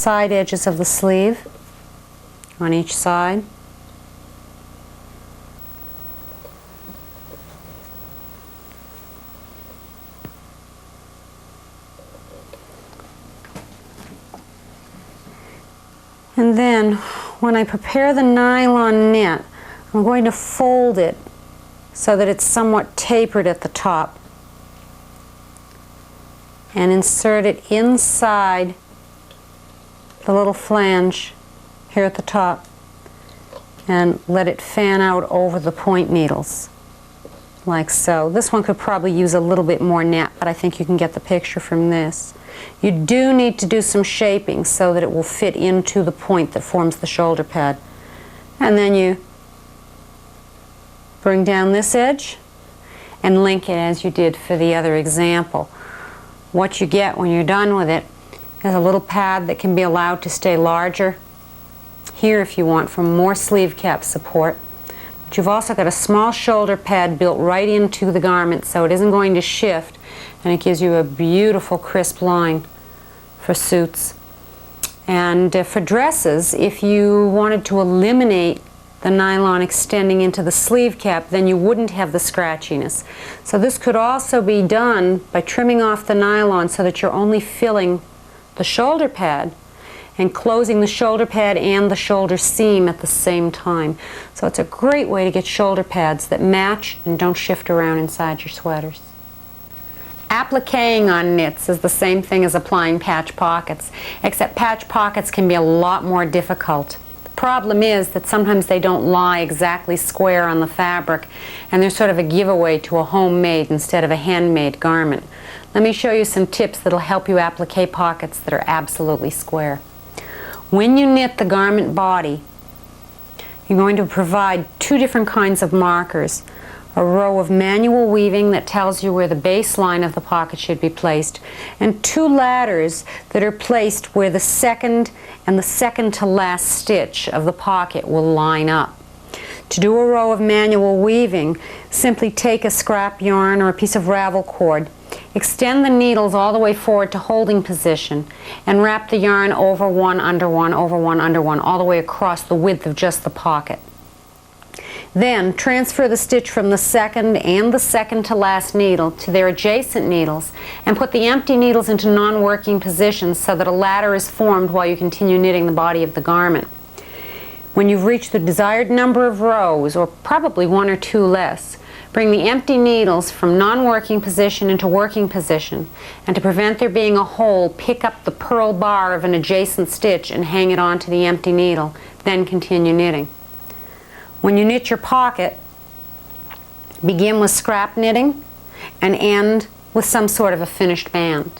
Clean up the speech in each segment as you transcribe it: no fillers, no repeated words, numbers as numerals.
side edges of the sleeve on each side. And then when I prepare the nylon knit, I'm going to fold it so that it's somewhat tapered at the top and insert it inside the little flange here at the top and let it fan out over the point needles like so. This one could probably use a little bit more net, but I think you can get the picture from this. You do need to do some shaping so that it will fit into the point that forms the shoulder pad. And then you bring down this edge and link it as you did for the other example. What you get when you're done with it is a little pad that can be allowed to stay larger here if you want for more sleeve cap support. But you've also got a small shoulder pad built right into the garment so it isn't going to shift, and it gives you a beautiful crisp line for suits. And for dresses, if you wanted to eliminate the nylon extending into the sleeve cap, then you wouldn't have the scratchiness. So this could also be done by trimming off the nylon so that you're only filling the shoulder pad and closing the shoulder pad and the shoulder seam at the same time. So it's a great way to get shoulder pads that match and don't shift around inside your sweaters. Appliquéing on knits is the same thing as applying patch pockets, except patch pockets can be a lot more difficult. The problem is that sometimes they don't lie exactly square on the fabric, and they're sort of a giveaway to a homemade instead of a handmade garment. Let me show you some tips that will help you appliqué pockets that are absolutely square. When you knit the garment body, you're going to provide two different kinds of markers. A row of manual weaving that tells you where the baseline of the pocket should be placed, and two ladders that are placed where the second and the second to last stitch of the pocket will line up. To do a row of manual weaving, simply take a scrap yarn or a piece of ravel cord, extend the needles all the way forward to holding position, and wrap the yarn over one, under one, over one, under one, all the way across the width of just the pocket. Then transfer the stitch from the second and the second to last needle to their adjacent needles and put the empty needles into non-working positions so that a ladder is formed while you continue knitting the body of the garment. When you've reached the desired number of rows, or probably one or two less, bring the empty needles from non-working position into working position, and to prevent there being a hole, pick up the purl bar of an adjacent stitch and hang it onto the empty needle, then continue knitting. When you knit your pocket, begin with scrap knitting and end with some sort of a finished band.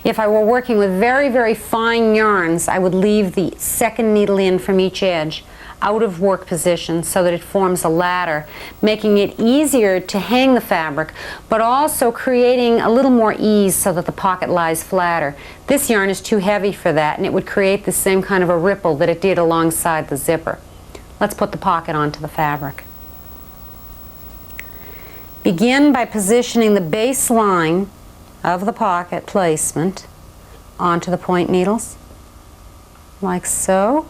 If I were working with very, very fine yarns, I would leave the second needle in from each edge out of work position so that it forms a ladder, making it easier to hang the fabric, but also creating a little more ease so that the pocket lies flatter. This yarn is too heavy for that, and it would create the same kind of a ripple that it did alongside the zipper. Let's put the pocket onto the fabric. Begin by positioning the baseline of the pocket placement onto the point needles, like so.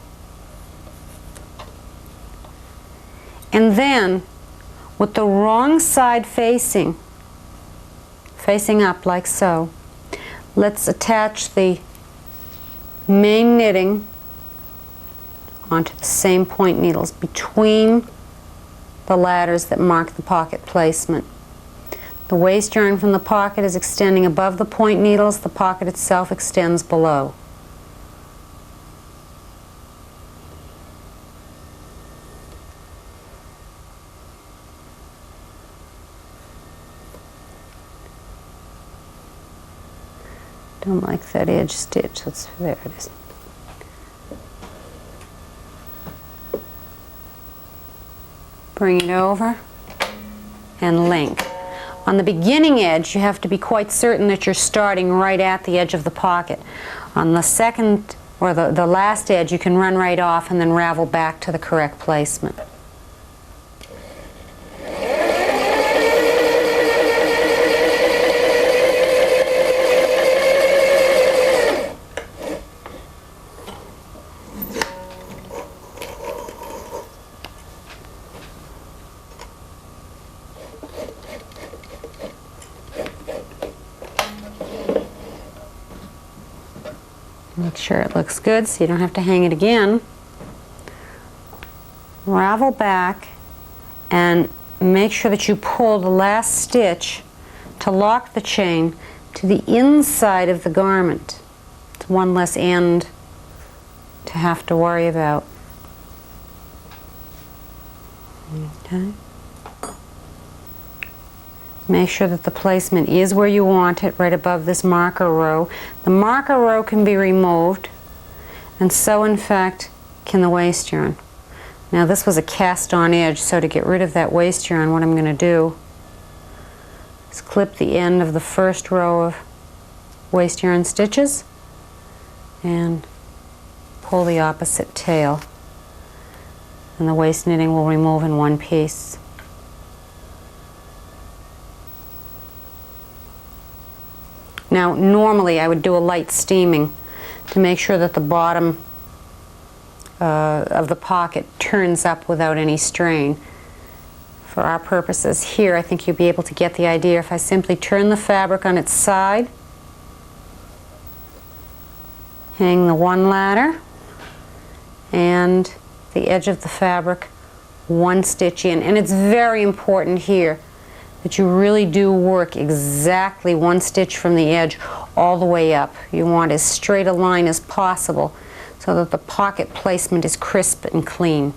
And then, with the wrong side facing up like so, let's attach the main knitting onto the same point needles between the ladders that mark the pocket placement. The waste yarn from the pocket is extending above the point needles. The pocket itself extends below. Don't like that edge stitch. There it is. Bring it over and link. On the beginning edge, you have to be quite certain that you're starting right at the edge of the pocket. On the second or the last edge, you can run right off and then ravel back to the correct placement. sure it looks good so you don't have to hang it again. Ravel back and make sure that you pull the last stitch to lock the chain to the inside of the garment. It's one less end to have to worry about. Okay. Make sure that the placement is where you want it, right above this marker row. The marker row can be removed, and so in fact can the waist yarn. Now this was a cast on edge, so to get rid of that waist yarn, what I'm going to do is clip the end of the first row of waist yarn stitches and pull the opposite tail, and the waist knitting will remove in one piece. Now normally I would do a light steaming to make sure that the bottom of the pocket turns up without any strain. For our purposes here, I think you'll be able to get the idea if I simply turn the fabric on its side, hang the one ladder, and the edge of the fabric one stitch in. And it's very important here that you really do work exactly one stitch from the edge all the way up. You want as straight a line as possible so that the pocket placement is crisp and clean.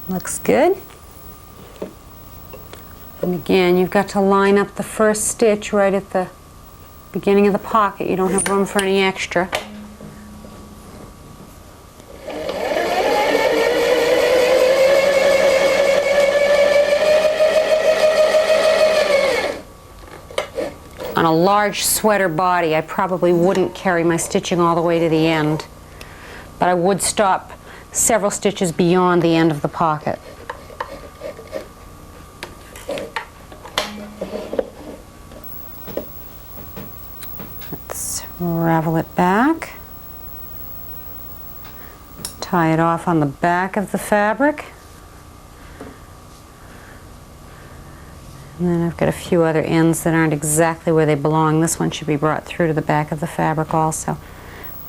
Looks good. And again, you've got to line up the first stitch right at the beginning of the pocket. You don't have room for any extra. On a large sweater body, I probably wouldn't carry my stitching all the way to the end, but I would stop several stitches beyond the end of the pocket. Let's ravel it back, tie it off on the back of the fabric, and then I've got a few other ends that aren't exactly where they belong. This one should be brought through to the back of the fabric also.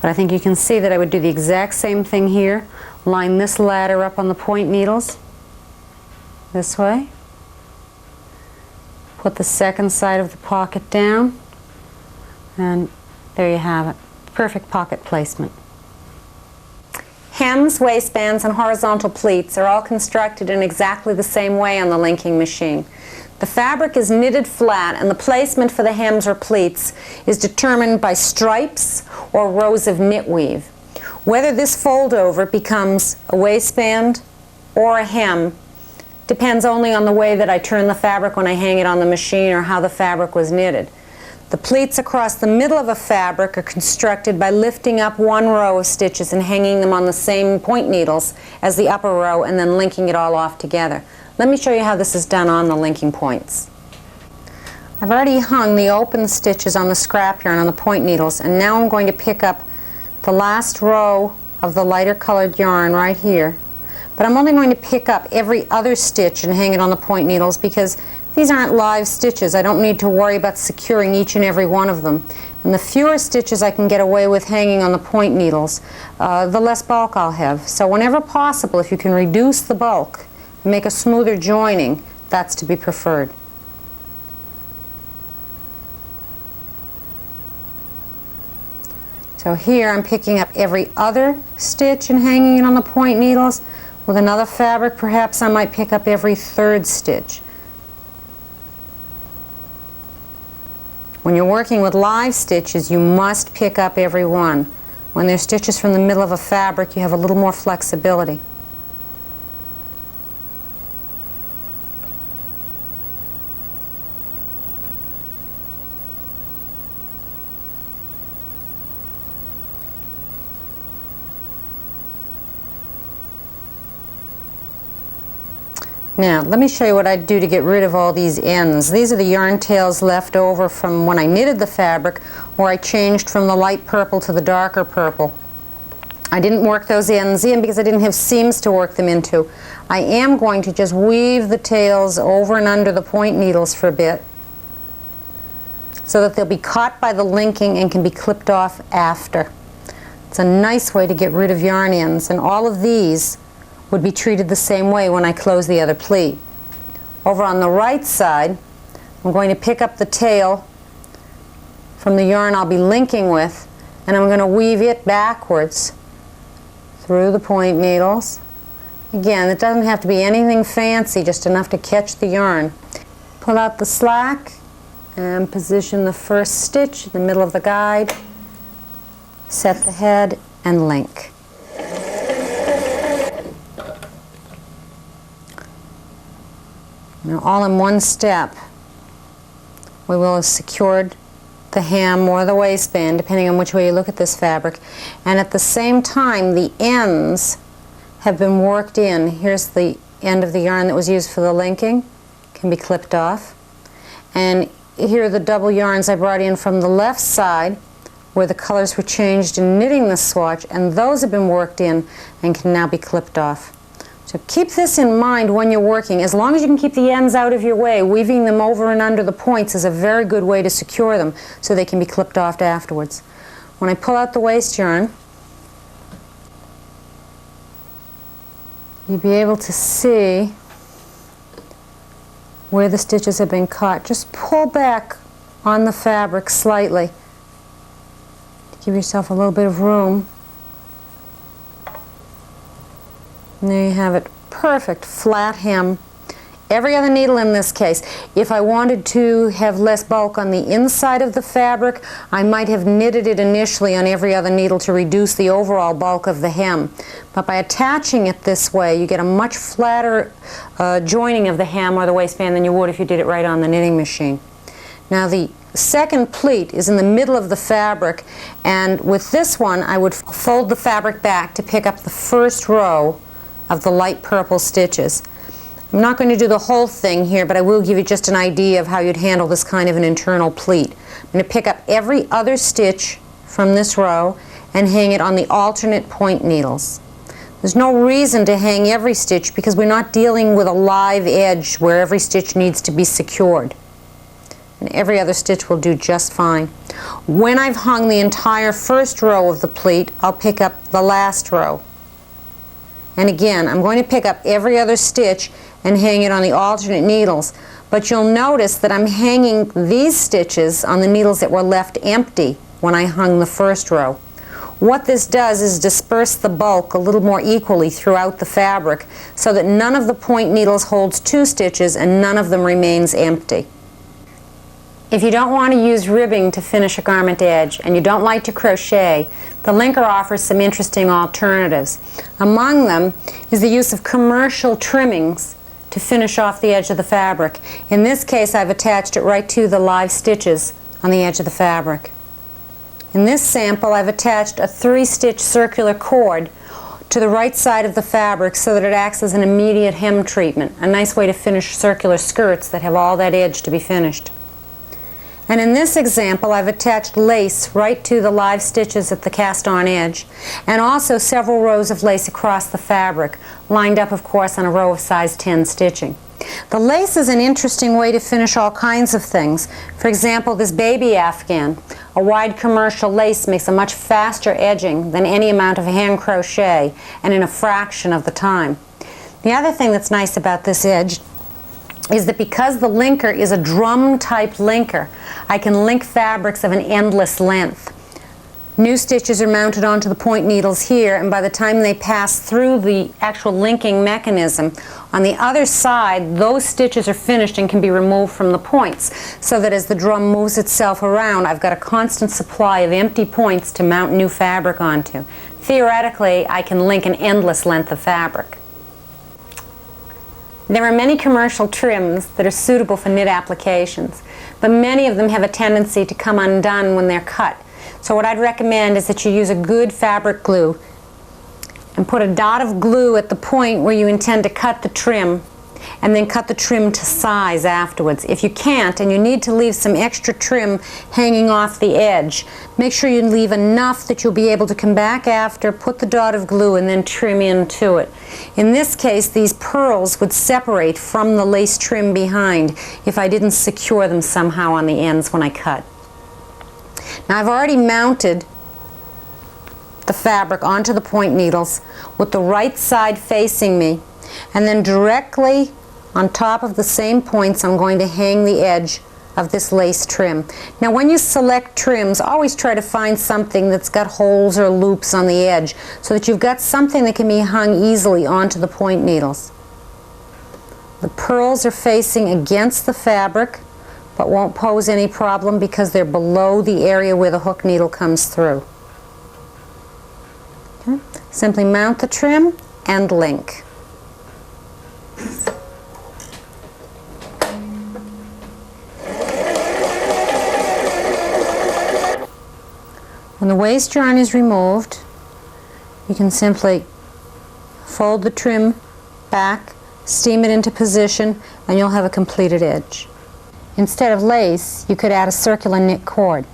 But I think you can see that I would do the exact same thing here. Line this ladder up on the point needles this way. Put the second side of the pocket down, and there you have it. Perfect pocket placement. Hems, waistbands, and horizontal pleats are all constructed in exactly the same way on the linking machine. The fabric is knitted flat, and the placement for the hems or pleats is determined by stripes or rows of knit weave. Whether this fold over becomes a waistband or a hem depends only on the way that I turn the fabric when I hang it on the machine or how the fabric was knitted. The pleats across the middle of a fabric are constructed by lifting up one row of stitches and hanging them on the same point needles as the upper row and then linking it all off together. Let me show you how this is done on the linking points. I've already hung the open stitches on the scrap yarn on the point needles, and now I'm going to pick up the last row of the lighter colored yarn right here. But I'm only going to pick up every other stitch and hang it on the point needles because these aren't live stitches. I don't need to worry about securing each and every one of them. And the fewer stitches I can get away with hanging on the point needles, the less bulk I'll have. So whenever possible, if you can reduce the bulk and make a smoother joining, that's to be preferred. So here I'm picking up every other stitch and hanging it on the point needles. With another fabric, perhaps I might pick up every third stitch. When you're working with live stitches, you must pick up every one. When there's stitches from the middle of a fabric, you have a little more flexibility. Now, let me show you what I'd do to get rid of all these ends. These are the yarn tails left over from when I knitted the fabric, where I changed from the light purple to the darker purple. I didn't work those ends in because I didn't have seams to work them into. I am going to just weave the tails over and under the point needles for a bit so that they'll be caught by the linking and can be clipped off after. It's a nice way to get rid of yarn ends, and all of these would be treated the same way when I close the other pleat. Over on the right side, I'm going to pick up the tail from the yarn I'll be linking with, and I'm going to weave it backwards through the point needles. Again, it doesn't have to be anything fancy, just enough to catch the yarn. Pull out the slack and position the first stitch in the middle of the guide, set the head, and link. Now, all in one step, we will have secured the hem or the waistband, depending on which way you look at this fabric, and at the same time the ends have been worked in. Here's the end of the yarn that was used for the linking, can be clipped off, and here are the double yarns I brought in from the left side where the colors were changed in knitting the swatch, and those have been worked in and can now be clipped off. So keep this in mind when you're working. As long as you can keep the ends out of your way, weaving them over and under the points is a very good way to secure them so they can be clipped off afterwards. When I pull out the waist yarn, you'll be able to see where the stitches have been caught. Just pull back on the fabric slightly to give yourself a little bit of room. And there you have it. Perfect flat hem. Every other needle in this case. If I wanted to have less bulk on the inside of the fabric, I might have knitted it initially on every other needle to reduce the overall bulk of the hem. But by attaching it this way, you get a much flatter joining of the hem or the waistband than you would if you did it right on the knitting machine. Now the second pleat is in the middle of the fabric, and with this one I would fold the fabric back to pick up the first row of the light purple stitches. I'm not going to do the whole thing here, but I will give you just an idea of how you'd handle this kind of an internal pleat. I'm going to pick up every other stitch from this row and hang it on the alternate point needles. There's no reason to hang every stitch because we're not dealing with a live edge where every stitch needs to be secured. And every other stitch will do just fine. When I've hung the entire first row of the pleat, I'll pick up the last row. And again, I'm going to pick up every other stitch and hang it on the alternate needles. But you'll notice that I'm hanging these stitches on the needles that were left empty when I hung the first row. What this does is disperse the bulk a little more equally throughout the fabric so that none of the point needles holds two stitches and none of them remains empty. If you don't want to use ribbing to finish a garment edge and you don't like to crochet, the linker offers some interesting alternatives. Among them is the use of commercial trimmings to finish off the edge of the fabric. In this case, I've attached it right to the live stitches on the edge of the fabric. In this sample, I've attached a 3-stitch circular cord to the right side of the fabric so that it acts as an immediate hem treatment, a nice way to finish circular skirts that have all that edge to be finished. And in this example, I've attached lace right to the live stitches at the cast-on edge, and also several rows of lace across the fabric, lined up, of course, on a row of size 10 stitching. The lace is an interesting way to finish all kinds of things. For example, this baby afghan. A wide commercial lace makes a much faster edging than any amount of hand crochet, and in a fraction of the time. The other thing that's nice about this edge is that because the linker is a drum-type linker, I can link fabrics of an endless length. New stitches are mounted onto the point needles here, and by the time they pass through the actual linking mechanism, on the other side, those stitches are finished and can be removed from the points, so that as the drum moves itself around, I've got a constant supply of empty points to mount new fabric onto. Theoretically, I can link an endless length of fabric. There are many commercial trims that are suitable for knit applications, but many of them have a tendency to come undone when they're cut. So what I'd recommend is that you use a good fabric glue and put a dot of glue at the point where you intend to cut the trim and then cut the trim to size afterwards. If you can't and you need to leave some extra trim hanging off the edge, make sure you leave enough that you'll be able to come back after, put the dot of glue, and then trim into it. In this case, these pearls would separate from the lace trim behind if I didn't secure them somehow on the ends when I cut. Now I've already mounted the fabric onto the point needles with the right side facing me, and then directly on top of the same points I'm going to hang the edge of this lace trim. Now when you select trims, always try to find something that's got holes or loops on the edge so that you've got something that can be hung easily onto the point needles. The pearls are facing against the fabric but won't pose any problem because they're below the area where the hook needle comes through. Okay. Simply mount the trim and link. When the waist yarn is removed, you can simply fold the trim back, steam it into position, and you'll have a completed edge. Instead of lace, you could add a circular knit cord.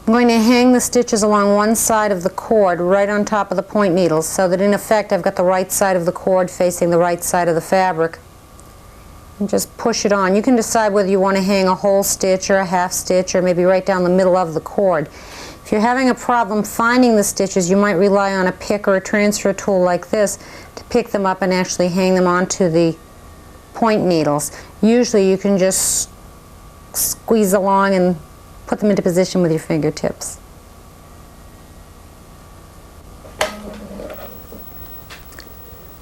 I'm going to hang the stitches along one side of the cord right on top of the point needles so that in effect I've got the right side of the cord facing the right side of the fabric. And just push it on. You can decide whether you want to hang a whole stitch or a half stitch or maybe right down the middle of the cord. If you're having a problem finding the stitches, you might rely on a pick or a transfer tool like this to pick them up and actually hang them onto the point needles. Usually you can just squeeze along and put them into position with your fingertips.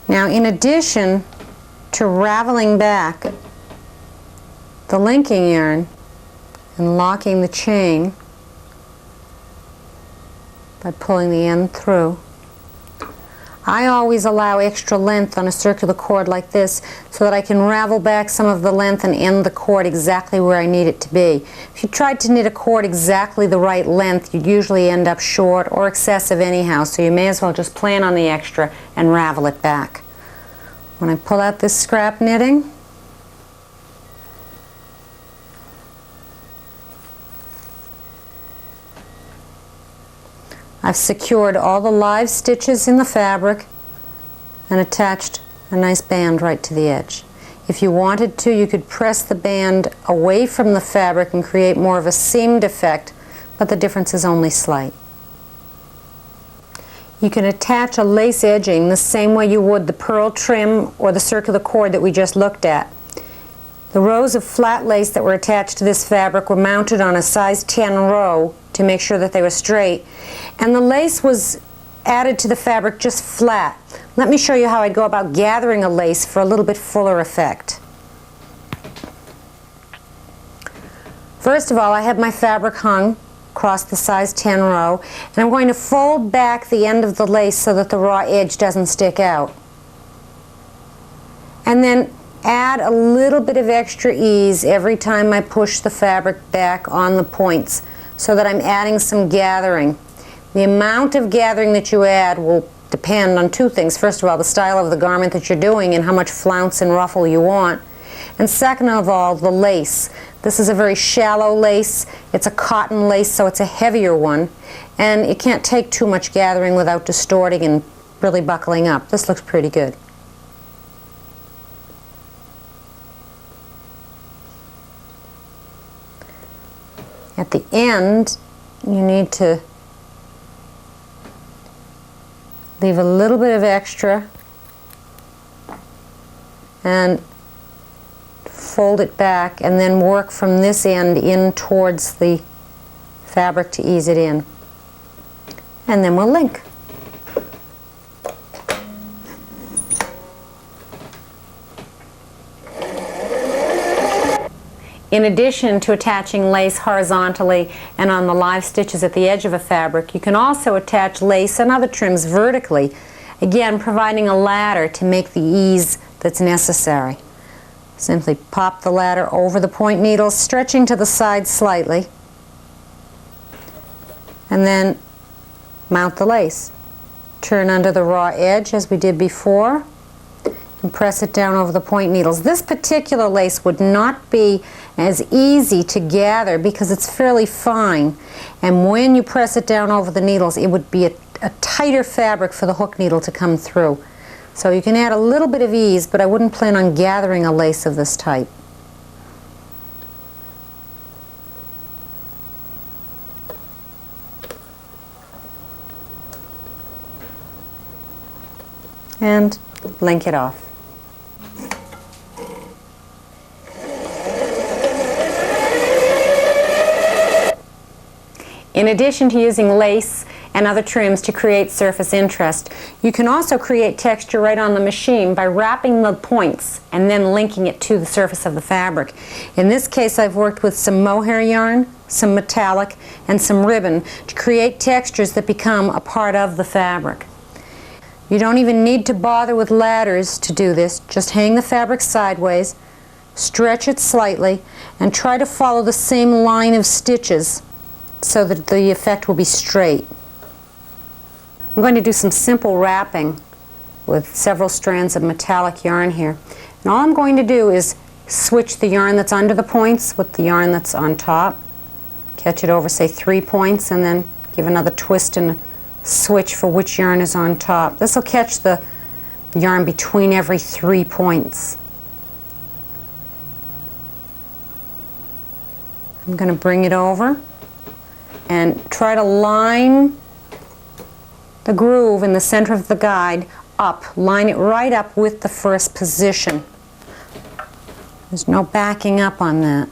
Now in addition to raveling back the linking yarn and locking the chain by pulling the end through, I always allow extra length on a circular cord like this so that I can ravel back some of the length and end the cord exactly where I need it to be. If you tried to knit a cord exactly the right length, you'd usually end up short or excessive anyhow, so you may as well just plan on the extra and ravel it back. When I pull out this scrap knitting, I've secured all the live stitches in the fabric and attached a nice band right to the edge. If you wanted to, you could press the band away from the fabric and create more of a seamed effect, but the difference is only slight. You can attach a lace edging the same way you would the pearl trim or the circular cord that we just looked at. The rows of flat lace that were attached to this fabric were mounted on a size 10 row to make sure that they were straight, and the lace was added to the fabric just flat. Let me show you how I'd go about gathering a lace for a little bit fuller effect. First of all, I have my fabric hung across the size 10 row, and I'm going to fold back the end of the lace so that the raw edge doesn't stick out. And then add a little bit of extra ease every time I push the fabric back on the points so that I'm adding some gathering. The amount of gathering that you add will depend on two things. First of all, the style of the garment that you're doing and how much flounce and ruffle you want. And second of all, the lace. This is a very shallow lace. It's a cotton lace, so it's a heavier one. And it can't take too much gathering without distorting and really buckling up. This looks pretty good. At the end, you need to leave a little bit of extra and fold it back and then work from this end in towards the fabric to ease it in. And then we'll link. In addition to attaching lace horizontally and on the live stitches at the edge of a fabric, you can also attach lace and other trims vertically, again providing a ladder to make the ease that's necessary. Simply pop the ladder over the point needles, stretching to the side slightly, and then mount the lace. Turn under the raw edge as we did before, and press it down over the point needles. This particular lace would not be as easy to gather because it's fairly fine, and when you press it down over the needles it would be a tighter fabric for the hook needle to come through. So you can add a little bit of ease, but I wouldn't plan on gathering a lace of this type. And link it off. In addition to using lace and other trims to create surface interest, you can also create texture right on the machine by wrapping the points and then linking it to the surface of the fabric. In this case, I've worked with some mohair yarn, some metallic, and some ribbon to create textures that become a part of the fabric. You don't even need to bother with ladders to do this. Just hang the fabric sideways, stretch it slightly, and try to follow the same line of stitches so that the effect will be straight. I'm going to do some simple wrapping with several strands of metallic yarn here. And all I'm going to do is switch the yarn that's under the points with the yarn that's on top. Catch it over, say, 3 points, and then give another twist and switch for which yarn is on top. This will catch the yarn between every 3 points. I'm going to bring it over and try to line the groove in the center of the guide up. Line it right up with the first position. There's no backing up on that.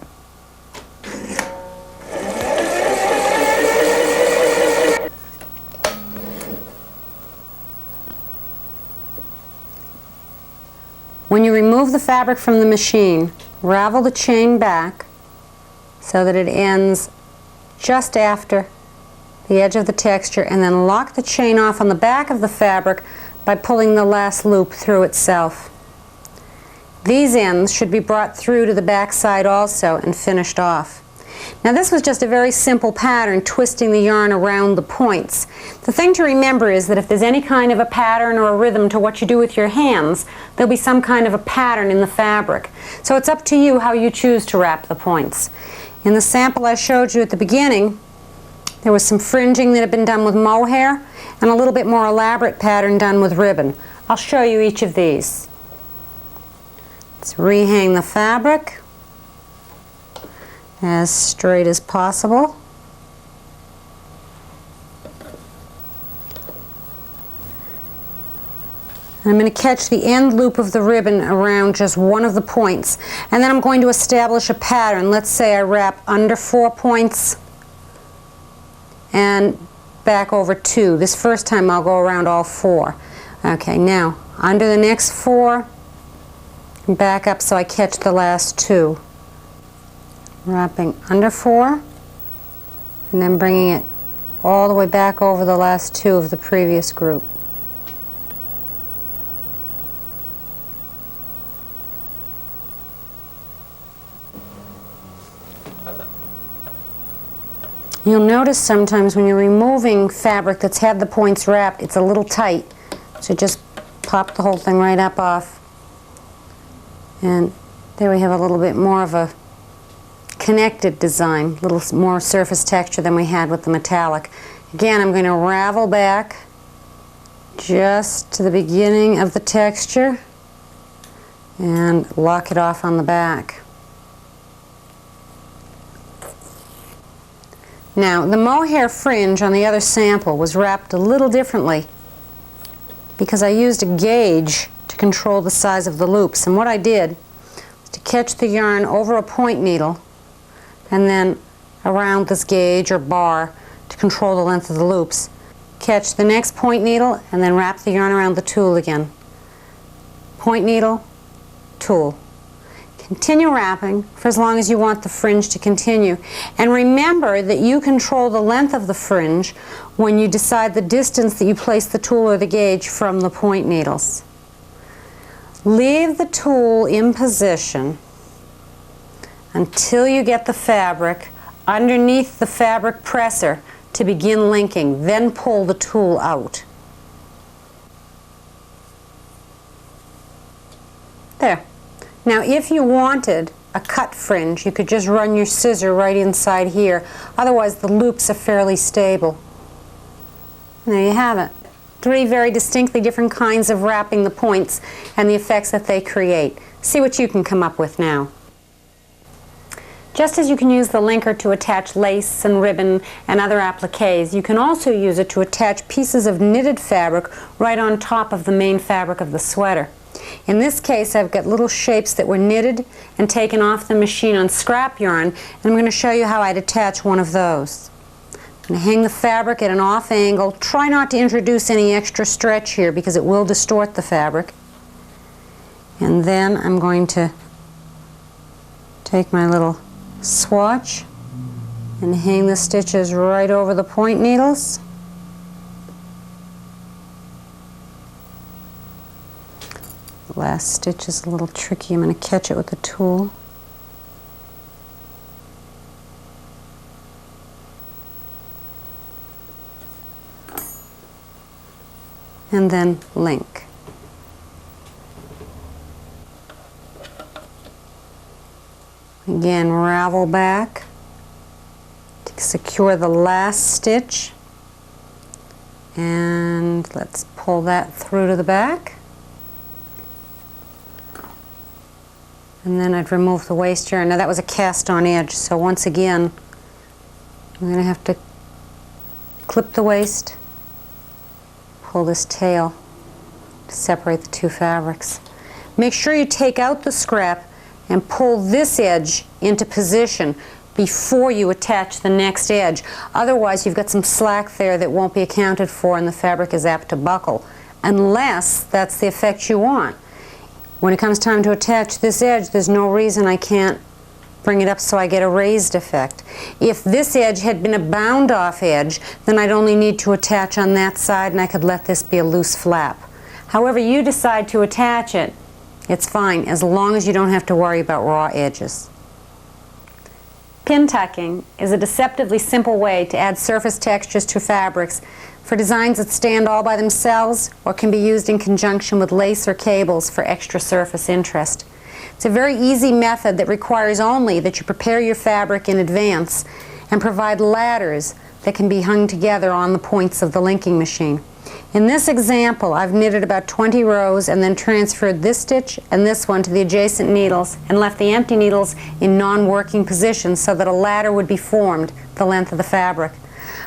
When you remove the fabric from the machine, ravel the chain back so that it ends just after the edge of the texture, and then lock the chain off on the back of the fabric by pulling the last loop through itself. These ends should be brought through to the back side also and finished off. Now this was just a very simple pattern, twisting the yarn around the points. The thing to remember is that if there's any kind of a pattern or a rhythm to what you do with your hands, there'll be some kind of a pattern in the fabric. So it's up to you how you choose to wrap the points. In the sample I showed you at the beginning, there was some fringing that had been done with mohair and a little bit more elaborate pattern done with ribbon. I'll show you each of these. Let's rehang the fabric as straight as possible. And I'm going to catch the end loop of the ribbon around just one of the points, and then I'm going to establish a pattern. Let's say I wrap under 4 points and back over 2. This first time I'll go around all 4. Okay, now under the next 4 and back up so I catch the last 2. Wrapping under 4 and then bringing it all the way back over the last 2 of the previous group. You'll notice sometimes when you're removing fabric that's had the points wrapped, it's a little tight. So just pop the whole thing right up off. And there we have a little bit more of a connected design, a little more surface texture than we had with the metallic. Again, I'm going to ravel back just to the beginning of the texture and lock it off on the back. Now, the mohair fringe on the other sample was wrapped a little differently because I used a gauge to control the size of the loops. And what I did was to catch the yarn over a point needle and then around this gauge or bar to control the length of the loops. Catch the next point needle and then wrap the yarn around the tool again. Point needle, tool. Continue wrapping for as long as you want the fringe to continue. And remember that you control the length of the fringe when you decide the distance that you place the tool or the gauge from the point needles. Leave the tool in position until you get the fabric underneath the fabric presser to begin linking. Then pull the tool out. There. Now if you wanted a cut fringe, you could just run your scissor right inside here. Otherwise the loops are fairly stable. And there you have it. 3 very distinctly different kinds of wrapping the points and the effects that they create. See what you can come up with now. Just as you can use the linker to attach lace and ribbon and other appliques, you can also use it to attach pieces of knitted fabric right on top of the main fabric of the sweater. In this case, I've got little shapes that were knitted and taken off the machine on scrap yarn, and I'm going to show you how I'd attach one of those. I'm going to hang the fabric at an off angle. Try not to introduce any extra stretch here because it will distort the fabric. And then I'm going to take my little swatch and hang the stitches right over the point needles. The last stitch is a little tricky. I'm going to catch it with the tool. And then link. Again, ravel back to secure the last stitch, and let's pull that through to the back. And then I'd remove the waist yarn. Now that was a cast on edge, so once again I'm going to have to clip the waist, pull this tail to separate the 2 fabrics. Make sure you take out the scrap and pull this edge into position before you attach the next edge. Otherwise you've got some slack there that won't be accounted for and the fabric is apt to buckle, unless that's the effect you want. When it comes time to attach this edge, there's no reason I can't bring it up so I get a raised effect. If this edge had been a bound off edge, then I'd only need to attach on that side and I could let this be a loose flap. However you decide to attach it, it's fine, as long as you don't have to worry about raw edges. Pin tucking is a deceptively simple way to add surface textures to fabrics for designs that stand all by themselves or can be used in conjunction with lace or cables for extra surface interest. It's a very easy method that requires only that you prepare your fabric in advance and provide ladders that can be hung together on the points of the linking machine. In this example, I've knitted about 20 rows and then transferred this stitch and this one to the adjacent needles and left the empty needles in non-working positions so that a ladder would be formed the length of the fabric.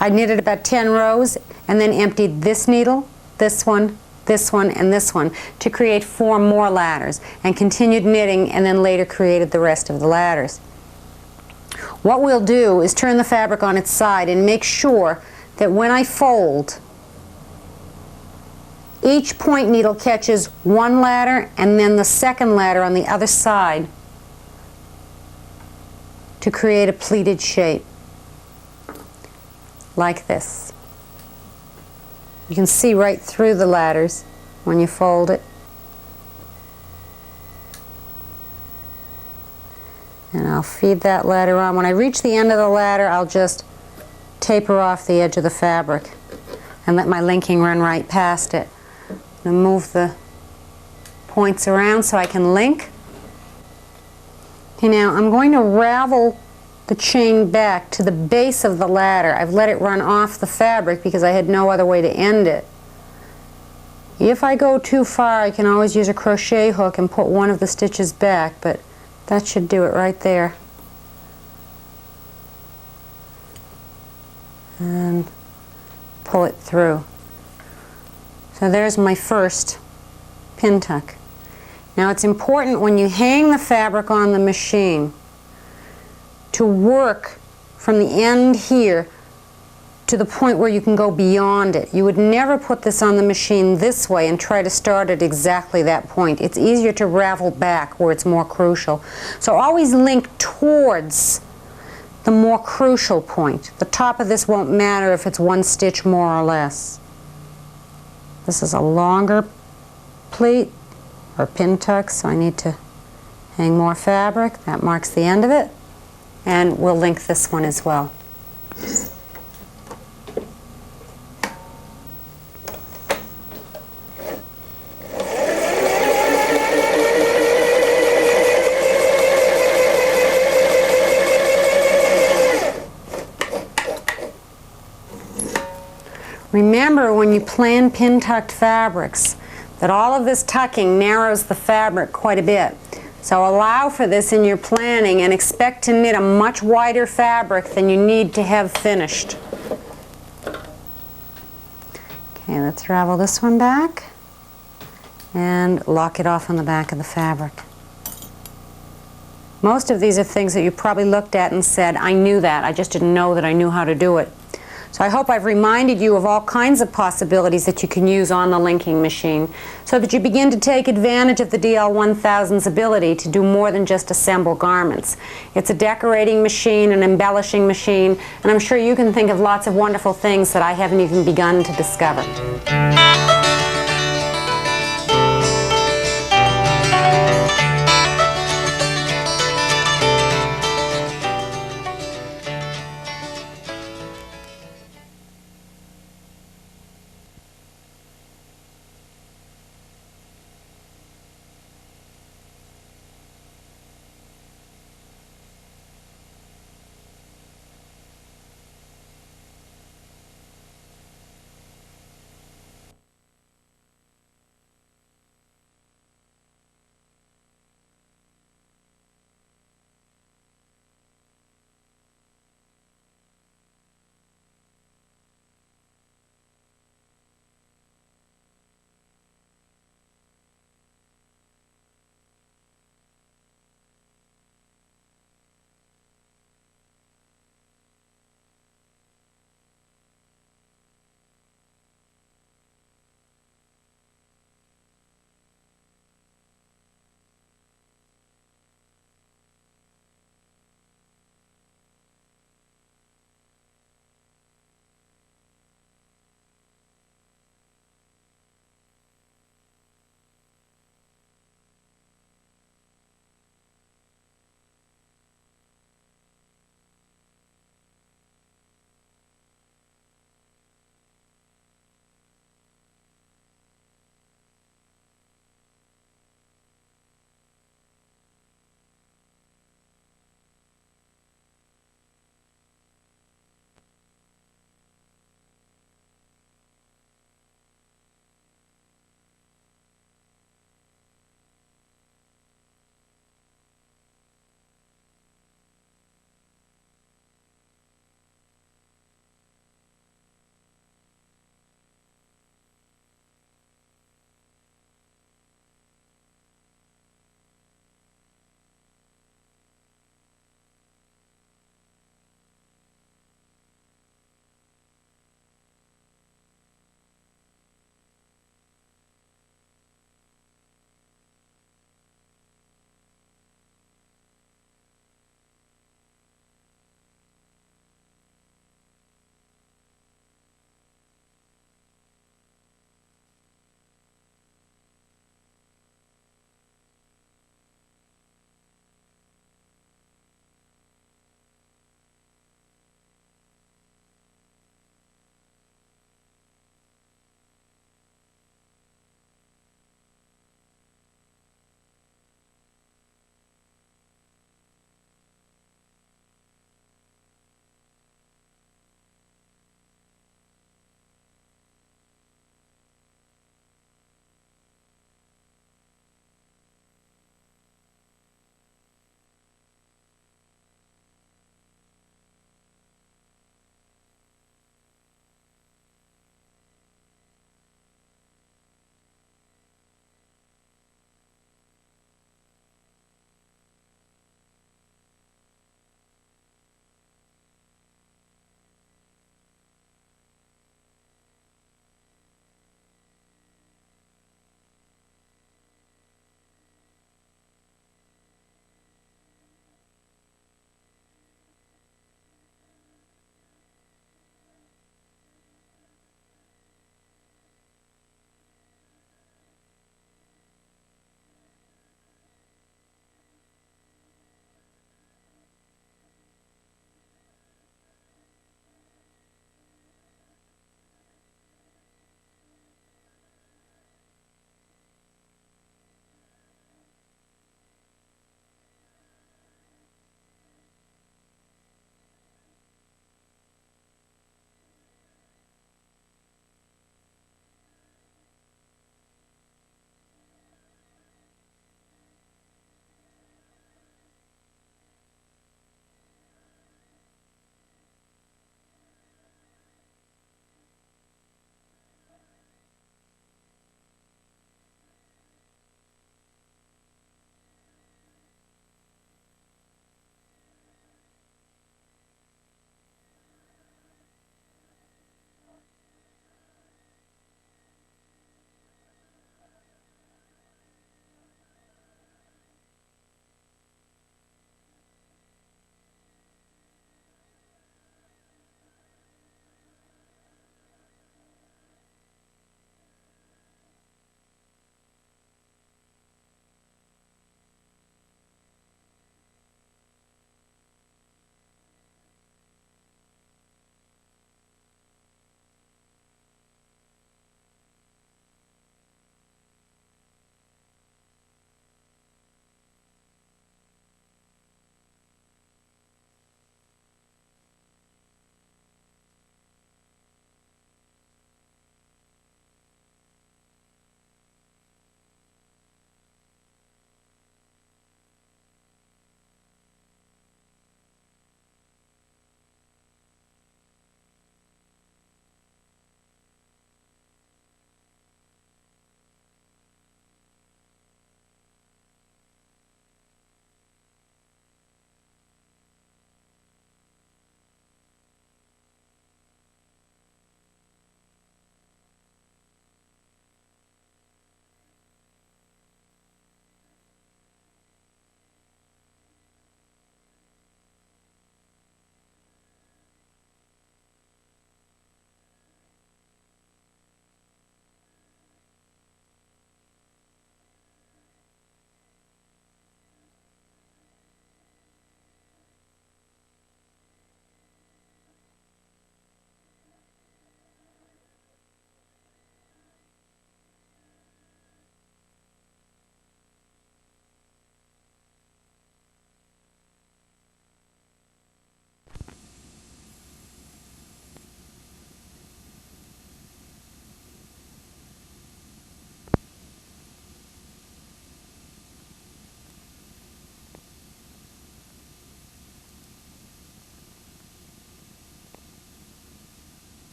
I knitted about 10 rows and then emptied this needle, this one, and this one to create 4 more ladders, and continued knitting and then later created the rest of the ladders. What we'll do is turn the fabric on its side and make sure that when I fold, each point needle catches one ladder and then the second ladder on the other side to create a pleated shape, like this. You can see right through the ladders when you fold it. And I'll feed that ladder on. When I reach the end of the ladder, I'll just taper off the edge of the fabric and let my linking run right past it. And move the points around so I can link. Okay, now I'm going to ravel the chain back to the base of the ladder. I've let it run off the fabric because I had no other way to end it. If I go too far, I can always use a crochet hook and put one of the stitches back, but that should do it right there. And pull it through. So there's my first pin tuck. Now it's important when you hang the fabric on the machine to work from the end here to the point where you can go beyond it. You would never put this on the machine this way and try to start at exactly that point. It's easier to ravel back where it's more crucial. So always link towards the more crucial point. The top of this won't matter if it's 1 stitch more or less. This is a longer pleat or pin tuck, so I need to hang more fabric. That marks the end of it. And we'll link this one as well. Remember when you plan pin-tucked fabrics that all of this tucking narrows the fabric quite a bit. So allow for this in your planning and expect to knit a much wider fabric than you need to have finished. Okay, let's ravel this one back and lock it off on the back of the fabric. Most of these are things that you probably looked at and said, I knew that, I just didn't know that I knew how to do it. So I hope I've reminded you of all kinds of possibilities that you can use on the linking machine so that you begin to take advantage of the DL1000's ability to do more than just assemble garments. It's a decorating machine, an embellishing machine, and I'm sure you can think of lots of wonderful things that I haven't even begun to discover.